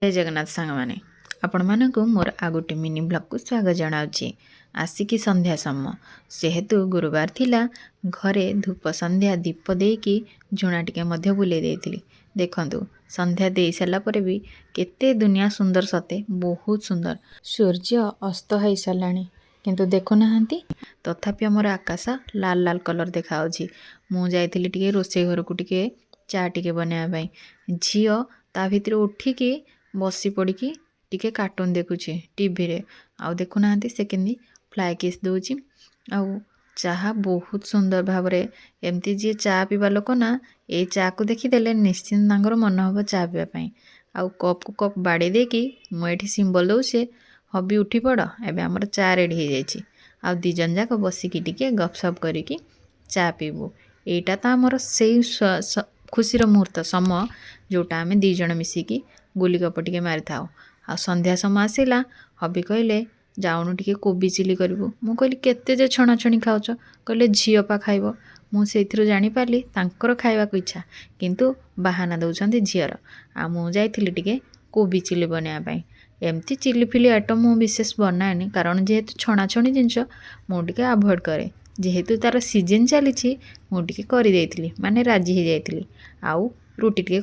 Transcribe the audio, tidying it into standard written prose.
जय जगन्नाथ सांग मैंने आपण मानक मोर आ गोटे मिनी ब्लॉग को स्वागत जनावि आसिकी संध्या समय जेहेतु गुरुवार थिला घरे धूप संध्या दीप देकी झुणा टिके मध्य बुले देइतिली। देखंतु संध्या दे सारा पर भी केते दुनिया सुंदर सते बहुत सुंदर सूर्य अस्त हो साराणी किंतु देखु नाहंती तथापि हमर आकाश लाल लाल कलर देखा मु जाइतिली टिके रोसे घर को टिके चा टिके बनाया झील ता भितर उठिकी बसी पड़ी टिके कार्टून देखुचे टीवी रे आउ देखुना से केमी फ्लाए किस दूची आउ चाहा बहुत सुंदर भाव एमती जी चा पीवा लोक ना ये चा को देखीदे निश्चिंत मन हम चा पीवाई आउ कप को कप बाड़े देकी मुझे सिंबल दौचे हबी उठी पड़ एबे आमर चा रेडी हो जाइए आउ दी जन जाक बसिकी टिके गपसप करिकी चा पीबू। एटा तो आमर से खुशी मुहूर्त समय जोटा आम दी जन मिसिकी गुली गप टिके मारि था आ संध्या समय आसला हबी कहले जाऊनु टिके कोबी चिली करूँ मु कहली केते जे छणाछणी खाऊच कहले झीपा खाइब मुझे जानीपारि तांकर खाइबा इच्छा किंतु बाहाना दौरान झीर आ मु जाइली टिके कोबी चिली बनवाई एमती चिली फिली आइटम मु विशेष बनाएनि कारण जेहेतु छणाछणी जिनस मुझे आभोड करे जेहेतु तार सीजन चली मुझे कर माने राजी हो जाइली आउ रुटी टिके